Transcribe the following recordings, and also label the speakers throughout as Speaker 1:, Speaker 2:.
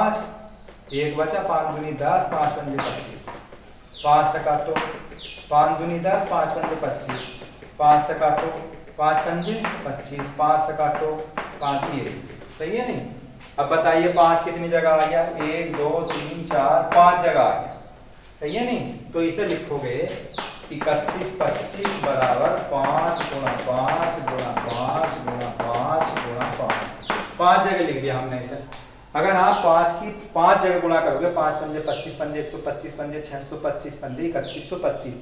Speaker 1: 5, 1 बचा, 5 दूनी 10, 5 पंजे 25, 5 से काटो, 5 दूनी 10, 5 पंजे 25, 5 से काटो, 5 पंजे 25, 5 से काटो 5, ये सही है नहीं। अब बताइए 5 कितनी जगह आ गया, 1 2 3 4 5 जगह आ गया, सही है नहीं। तो इसे लिखोगे 31 25 बराबर 5 गुणा 5 गुणा 5 गुणा 5 गुणा 5, 5 जगह लिख दिया हमने इसे। अगर आप 5 की 5 जगह गुणा करोगे, 5 पंजे 25 पंजे 125 पंजे 625 पंजे 3125,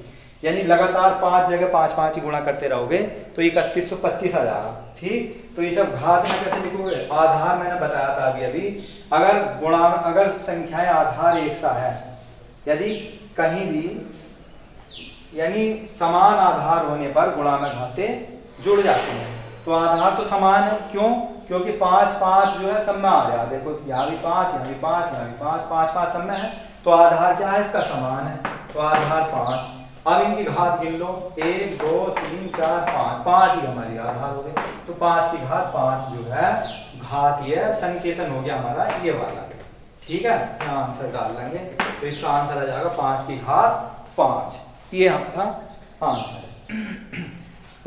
Speaker 1: यानी लगातार 5 जगह 5 5 ही गुणा करते रहोगे तो 3125 आ जाएगा। ठीक, तो ये सब घात में कैसे लिखोगे, आधार मैंने बताया था अभी अगर संख्याएं आधार एक सा है, यदि कहीं भी यानी समान आधार होने पर गुणा में घातें जुड़ जाती हैं। तो आधार तो समान है, क्यों, क्योंकि 5 5 जो है सब में आ रहा है, देखो यहाँ भी 5 यहाँ भी 5 यहाँ भी 5 5 5 सब में है, तो आधार क्या है इसका, समान है, तो आधार 5। अब इनकी घात गिन लो, 1 2 3 4 5, 5 ही हमारी आधार हो गई, तो 5 की घात 5 जो है घात, ये संकेतन हो गया हमारा ये वाला। ठीक है, यहाँ आंसर डाल लेंगे, तो इसका आंसर आ जाएगा 5 की घात 5, ये हमारा आंसर है।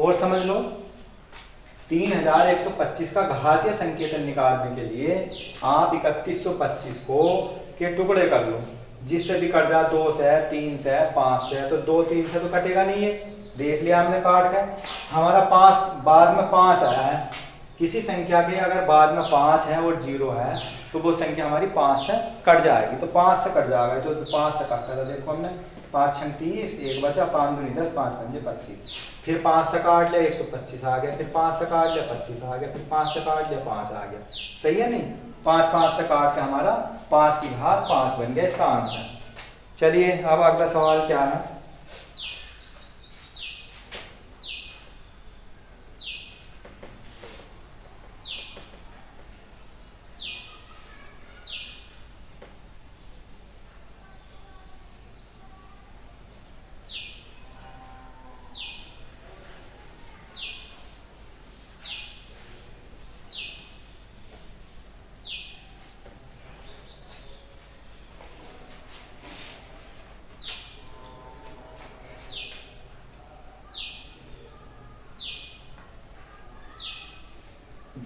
Speaker 1: और समझ लो 3125 का घातीय संकेतन निकालने के लिए आप 3125 को के टुकड़े कर लो, जिससे भी कट जाए, 2 से 3 से 5 से, तो 2 3 से तो कटेगा नहीं है, देख लिया हमने काट के। हमारा 5 बाद में 5 आया है, किसी संख्या के अगर बाद में 5 है और 0 है तो वो संख्या हमारी 5 से कट जाएगी, तो 5 से कट जाएगा, तो 5 से कटता था, देखो हमने 5 6 30, 1 बचा, 5 दूनी 10, 5 पंजे 25, फिर 5 से काट लिया 125 आ गया, फिर 5 से काट लिया 25 आ गया, फिर 5 से काट लिया 5 आ गया, सही है नहीं। 5 5 से काट के हमारा 5 की घात 5 बन गया इसका आंसर। चलिए अब अगला सवाल क्या है,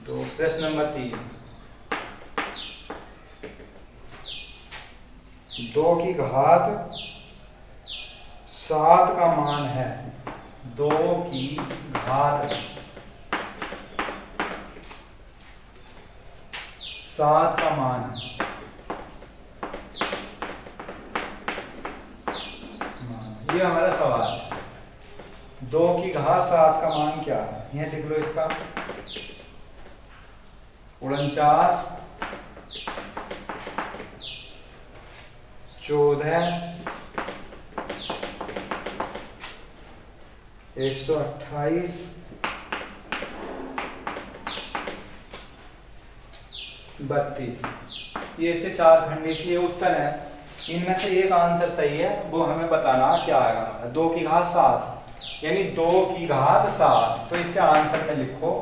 Speaker 1: तो प्रश्न नंबर 3, 2 की घात 7 का मान है, 2 की घात 7 का मान है, ये हमारा सवाल है। 2 की घात 7 का मान क्या है, यह लिख लो इसका 49 14 128 32, ये इसके 4 खंड, ये उत्तर है। इनमें से एक आंसर सही है, वो हमें बताना क्या आएगा। 2 की घात 7 यानी 2 की घात 7, तो इसके आंसर में लिखो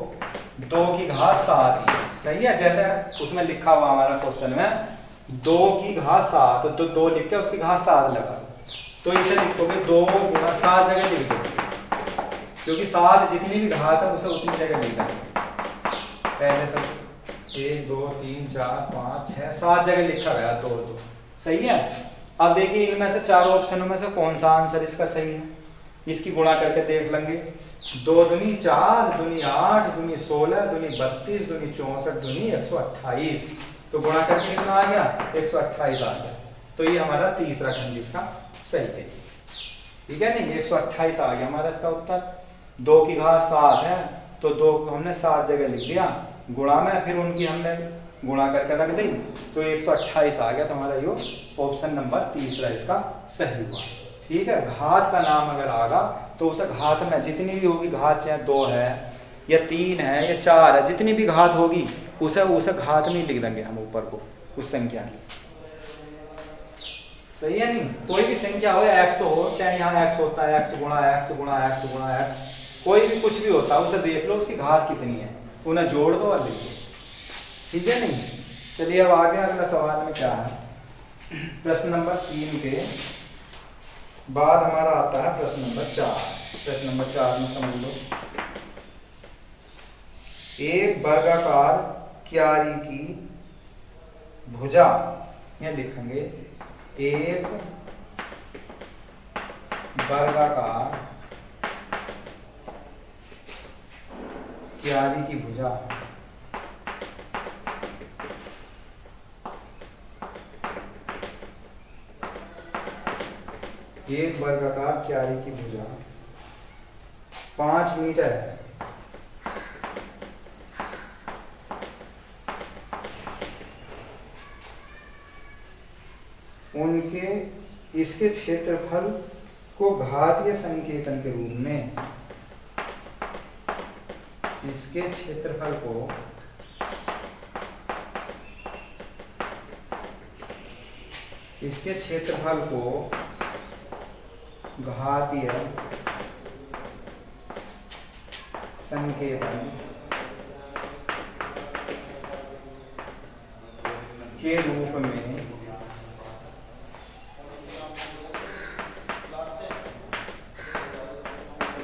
Speaker 1: 2 की घात 7 ही सही है, जैसे उसमें लिखा हुआ हमारा क्वेश्चन में 2 की घात 7, तो 2 लिख के उसकी घात 7 लगा, तो इसे लिखोगे 2 गुणा 7 जगह लिख दो, क्योंकि 7 जितनी भी घात है उसे उतनी जगह लिखा है। पहले सब 1 2 3 4 5 6 7 जगह लिखा गया, 2 2 सही है। अब देखिए इनमें से चारों ऑप्शनों में से कौन सा आंसर इसका सही है, इसकी गुणा करके देख लेंगे। 2 दूनी 4 दूनी 8 दूनी 16 दूनी 32 दूनी 64 दूनी 128, तो गुणा करके कितना आ गया, 128 आ गया, तो ये हमारा तीसरा खंड इसका सही है। ठीक है नहीं, 128 आ गया हमारा इसका उत्तर। 2 की घात 7 है, तो 2 को हमने 7 जगह लिख दिया गुणा में, फिर उनकी हमने गुणा करके रख दी, तो 128 आ गया, तो हमारा ये ऑप्शन नंबर तीसरा इसका सही हुआ। ठीक है, घात का नाम अगर आगा तो उसे घात में जितनी भी होगी घात, चाहे 2 है या 3 है या 4 है, जितनी भी घात होगी उसे घात में लिख देंगे हम ऊपर को उस संख्या की, सही है नहीं। कोई भी संख्या हो या x हो, चाहे यहाँ x होता है x गुणा x गुणा x गुणा x, कोई भी कुछ भी होता है उसे देख लो उसकी घात कितनी है, उन्हें जोड़ दो और लिख दो। ठीक है नहीं। चलिए अब आगे अगला सवाल में क्या है। प्रश्न नंबर 3 के बाद हमारा आता है प्रश्न नंबर 4। प्रश्न नंबर 4 में समझ लो, एक वर्गाकार क्यारी की भुजा, यह लिखेंगे एक वर्गाकार क्यारी की भुजा एक वर्गाकार क्यारी की भुजा 5 मीटर है। उनके इसके क्षेत्रफल को घातीय संकेतन के रूप में, इसके क्षेत्रफल को घातीय संकेतन के रूप में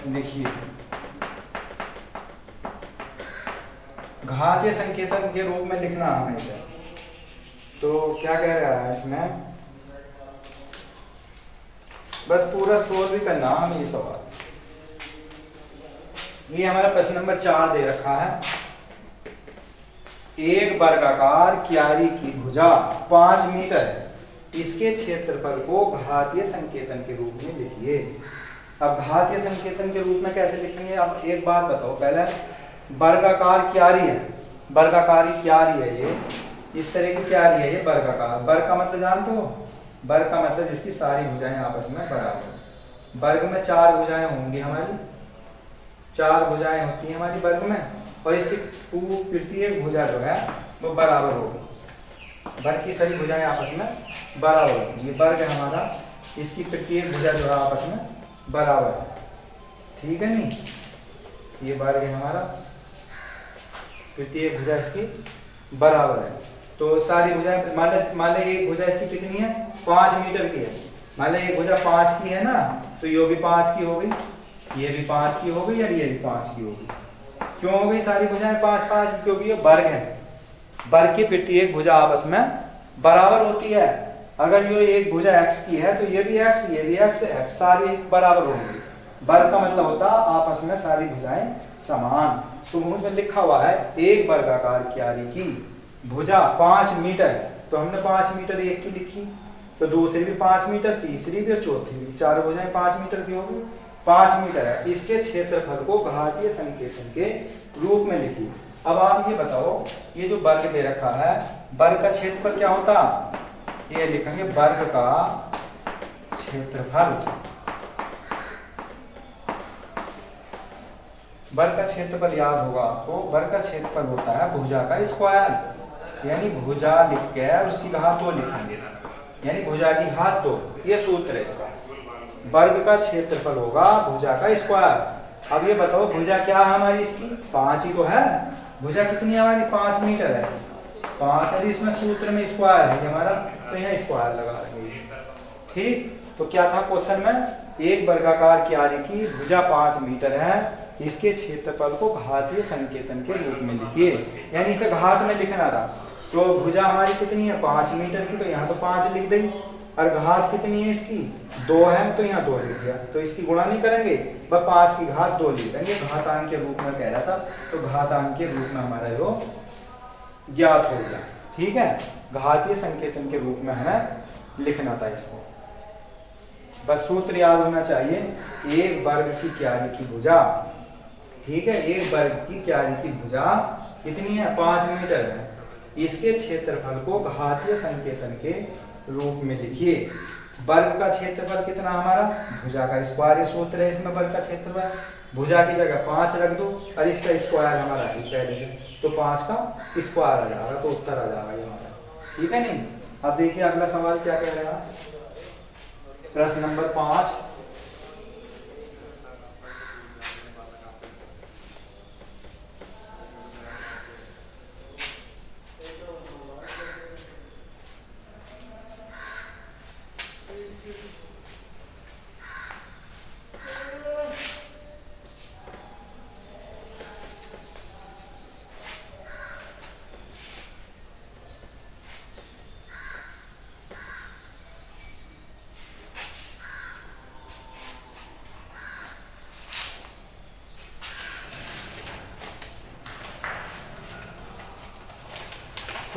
Speaker 1: लिखिए। घातीय संकेतन के रूप में लिखना हमेशा। तो क्या कह रहा है इसमें, बस पूरा सोच भी करना हमें ये सवाल। ये हमारा प्रश्न नंबर 4 दे रखा है, एक वर्गाकार क्यारी की भुजा 5 मीटर है, इसके क्षेत्रफल को घातीय संकेतन के रूप में लिखिए। अब घातीय संकेतन के रूप में कैसे लिखेंगे? अब एक बात बताओ, पहले वर्गाकार क्यारी है, वर्गाकारी क्यारी है, ये इस तरह की क्यारी है, ये वर्गाकार। वर्ग का मतलब जानते हो? वर्ग का मतलब जिसकी सारी भुजाएं आपस में बराबर। वर्ग में 4 भुजाएं होंगी हमारी, 4 भुजाएं होती हैं हमारी वर्ग में, और इसकी प्रत्येक भुजा जो है वो बराबर होगी। वर्ग की सभी भुजाएं आपस में बराबर होगी। ये वर्ग है हमारा, इसकी प्रत्येक भुजा जो है आपस में बराबर है, ठीक है नहीं? ये वर्ग है हमारा, प्रत्येक भुजा इसकी बराबर है। तो सारी भुजाएं, मान ले एक भुजा इसकी कितनी है? 5 मीटर की है। मान ले एक भुजा 5 की है ना, तो ये भी 5 की हो गई, ये भी 5 की हो गई, और ये भी 5 की होगी। क्यों हो गई सारी भुजाएं 5-5? क्योंकि ये वर्ग है। वर्ग की प्रत्येक भुजा आपस में बराबर होती है। अगर ये एक भुजा x की है तो ये भी x, ये भी x, सारी बराबर होंगी। वर्ग का मतलब होता है आपस में सारी भुजाएं समान। तो उसमें लिखा हुआ है एक वर्गाकार क्यारी की भुजा 5 मीटर, तो हमने 5 मीटर एक की लिखी, तो दूसरी भी 5 मीटर, तीसरी भी और चौथी भी, 4 भुजाएं 5 मीटर की होगी, 5 मीटर है। इसके क्षेत्रफल को घातीय संकेतन के रूप में लिखिए। अब आप ये बताओ, ये जो वर्ग दे रखा है, वर्ग का क्षेत्रफल क्या होता? ये लिखेंगे वर्ग का क्षेत्रफल। वर्ग का क्षेत्रफल याद होगा आपको, वर्ग का क्षेत्रफल होता है भुजा का स्क्वायर, यानी भुजा लिख के उसकी घात 2 लिखेंगे, यानी भुजा की घात 2। ये सूत्र है इसका। वर्ग का क्षेत्रफल होगा भुजा का स्क्वायर। अब ये बताओ भुजा क्या है हमारी? इसकी 5 ही तो है। भुजा कितनी है हमारी? 5 मीटर है, 5 है। इसमें सूत्र में स्क्वायर है हमारा, तो यहाँ स्क्वायर लगा देंगे, ठीक। तो क्या था क्वेश्चन में? एक वर्गाकार क्यारी की भुजा 5 मीटर है, इसके क्षेत्रफल को घातीय संकेतन के रूप में लिखिए, यानी इसे घात में लिखना था। तो भुजा हमारी कितनी है? 5 मीटर की, तो यहाँ तो 5 लिख देंगे, और घात कितनी है इसकी? 2 है, तो यहाँ 2 लिख दिया। तो इसकी गुणा नहीं करेंगे, बस 5 की घात 2 लिख देंगे। घातांक के रूप में कह रहा था, तो घातांक के रूप में हमारा यो ज्ञात हो गया, ठीक है। घातीय संकेतन के रूप में हमें लिखना था इसको। बस सूत्र याद होना चाहिए, एक वर्ग की क्यारी की भुजा, ठीक है, एक वर्ग की क्यारी की भुजा कितनी है? 5 मीटर है, इसके क्षेत्रफल को घातीय संकेतन के रूप में लिखिए। वर्ग का क्षेत्रफल कितना हमारा? भुजा का स्क्वायर सूत्र है इसमें। वर्ग का क्षेत्रफल भुजा की जगह 5 रख दो, और इसका स्क्वायर हमारा है पहले से, तो 5 का स्क्वायर आ जाएगा, तो उत्तर आ जाएगा ये हमारा, ठीक है नहीं। अब देखिए अगला सवाल क्या कह रहा है, प्रश्न नंबर 5।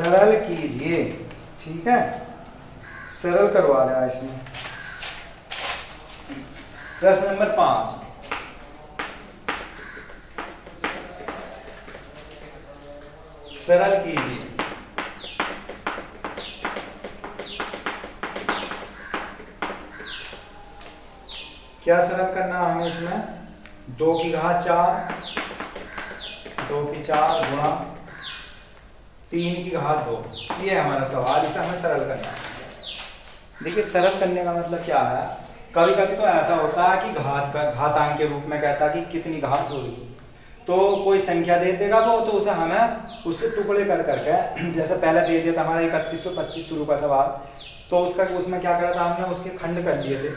Speaker 1: सरल कीजिए। ठीक है, सरल करवा रहा है इसमें। प्रश्न नंबर 5, सरल कीजिए। क्या सरल करना है हमें इसमें? 2 की घात 4, 2 की 4 गुणा 3 की घात 2, ये है हमारा सवाल, इसे हमें सरल करना है। देखिए सरल करने का मतलब क्या है, कभी कभी तो ऐसा होता है कि घातांक के रूप में कहता है कि कितनी घात होगी, तो कोई संख्या दे देगा वो, तो उसे हमें उसके टुकड़े कर करके, जैसे पहले दे दिया था हमारा 3125 शुरू का सवाल, तो उसमें क्या करा था हमने, उसके खंड कर लिए थे,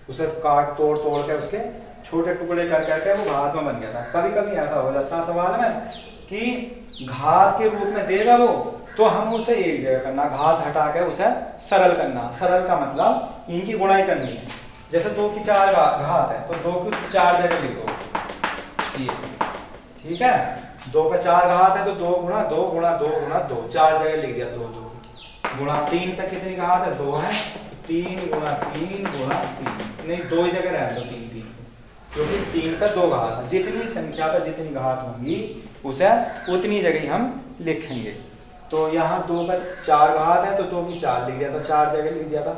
Speaker 1: उसे काट तोड़ के उसके छोटे टुकड़े कर करके वो घात में बन गया था। कभी कभी ऐसा हो जाता है सवाल में कि घात के रूप में देगा वो, तो हम उसे एक जगह करना, घात हटा के उसे सरल करना। सरल का मतलब इनकी गुणाई करनी है। जैसे 2 की 4 घात है तो 2 की 4 जगह लिख दो, ये ठीक है। 2 का 4 घात है तो 2 गुणा 2 गुणा 2 गुणा 2, 4 जगह लिख दिया 2 2 गुणा 3 तक कितनी घात है, 2 है, 3 गुणा 3 गुणा 3, नहीं 2 जगह रहने दो 3 3, क्योंकि 3 का 2 घात है। जितनी संख्या का जितनी घात होंगी उसे उतनी जगह हम लिखेंगे। तो यहाँ 2 का 4 घात है तो 2 की 4 लिख दिया था, 4 जगह लिख दिया था।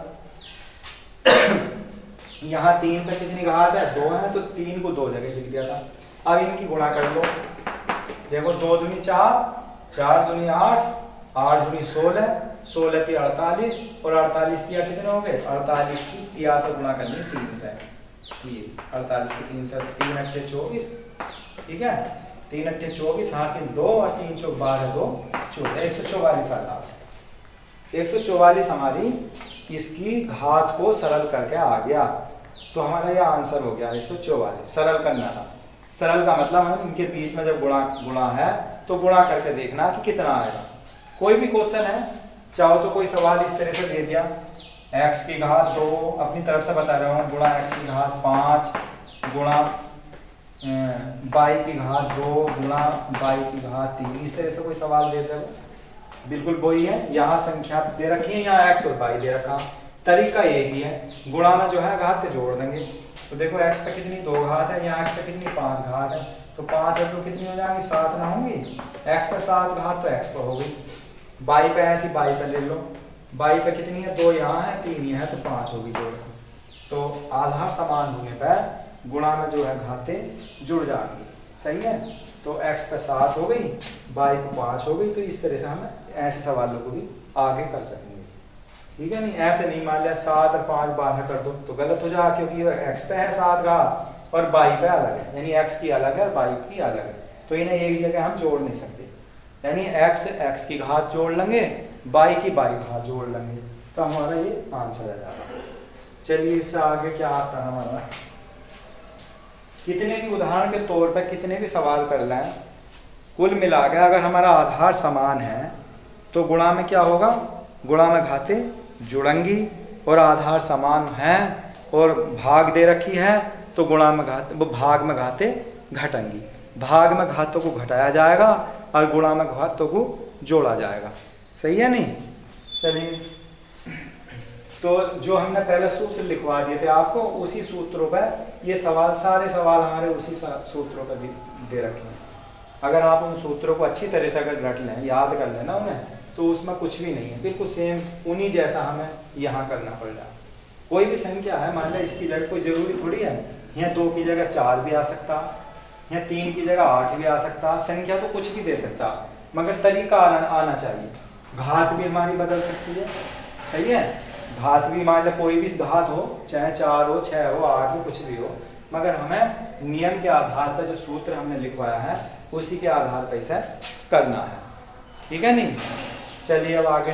Speaker 1: यहाँ 3 का कितनी घात है, 2 है, तो 3 को 2 जगह लिख दिया था। अब इनकी गुणा कर लो, देखो 2 दूनी 4, 4 दूनी 8, 8 दूनी 16, 16 की 48, और 48 की कितने हो गए, 48 की 3 से गुणा करनी 3 से, ये 48 की 3 से, 3 अट्ठे 24, ठीक है, 3 अट्ठे 24, हासिल 2 और 3 चौक 12, 2 14, 144 आ रहा। 144 हमारी इसकी घात को सरल करके आ गया, तो हमारा यह आंसर हो गया 144। सरल करना था। सरल का मतलब है इनके बीच में जब गुणा है तो गुणा करके देखना कि कितना आएगा। कोई भी क्वेश्चन है, चाहो तो कोई सवाल इस तरह से दे दिया, x की घात 2, अपनी तरफ से बता रहा हूँ, गुणा x की घात 5 गुणा y की घात 2 गुणा y की घात 3, इस तरह से कोई सवाल दे दे, बिल्कुल वही है। यहाँ संख्या दे रखी है, यहाँ x और y दे रखा, तरीका एक ही है, गुणा में जो है घात जोड़ देंगे। तो देखो x पे कितनी 2 घात है, यहाँ x पे कितनी 5 घात है, तो 5 है तो कितनी हो जाएंगी, 7 ना होंगी, x पे 7 घात तो x पे हो गई, y पे ऐसी y पे ले लो, y पे कितनी है, 2 यहाँ है 3 यहाँ है, तो 5 होगी जोड़। तो आधार समान होने पर गुणा में जो है घातें जुड़ जाएंगी, सही है। तो x पे 7 हो गई, y पे 5 हो गई, तो इस तरह से हम ऐसे सवालों को भी आगे कर सकेंगे, ठीक है। नहीं ऐसे नहीं, मान लिया 7 और 5 12 कर दो तो गलत हो जाएगा, क्योंकि x पे है 7 घात और y पे अलग है, यानी x की अलग है और y की अलग है, तो इन्हें एक जगह हम जोड़ नहीं सकते, यानी x की घात जोड़ लेंगे, y की घात जोड़ लेंगे, तो हमारा ये आंसर आ जाएगा। चलिए इससे आगे क्या आता है हमारा, कितने भी उदाहरण के तौर पर कितने भी सवाल कर लें, कुल मिला के अगर हमारा आधार समान है तो गुणा में क्या होगा, गुणा में घातें जुड़ेंगी, और आधार समान है और भाग दे रखी है तो गुणा में भाग में घातें घटेंगी, भाग में घातों को घटाया जाएगा और गुणा में घातों को जोड़ा जाएगा, सही है नहीं। चलिए, तो जो हमने पहले सूत्र लिखवा दिए थे आपको, उसी सूत्रों पर ये सवाल, सारे सवाल हमारे उसी सूत्रों पर दे रखे हैं। अगर आप उन सूत्रों को अच्छी तरह से अगर रट लें, याद कर लें ना उन्हें, तो उसमें कुछ भी नहीं है, बिल्कुल सेम उन्हीं जैसा हमें यहाँ करना पड़ रहा। कोई भी संख्या है, मान लिया इसकी जगह कोई जरूरी थोड़ी है, यहाँ 2 की जगह 4 भी आ सकता, यहाँ 3 की जगह 8 भी आ सकता, संख्या तो कुछ भी दे सकता, मगर तरीका आना चाहिए। घात भी हमारी बदल सकती है, सही है, घात भी मान लिया कोई भी घात हो, चाहे 4 हो 6 हो 8 हो कुछ भी हो, मगर हमें नियम के आधार पर जो सूत्र हमने लिखवाया है उसी के आधार पर इसे करना है, ठीक है नहीं। चलिए अब आगे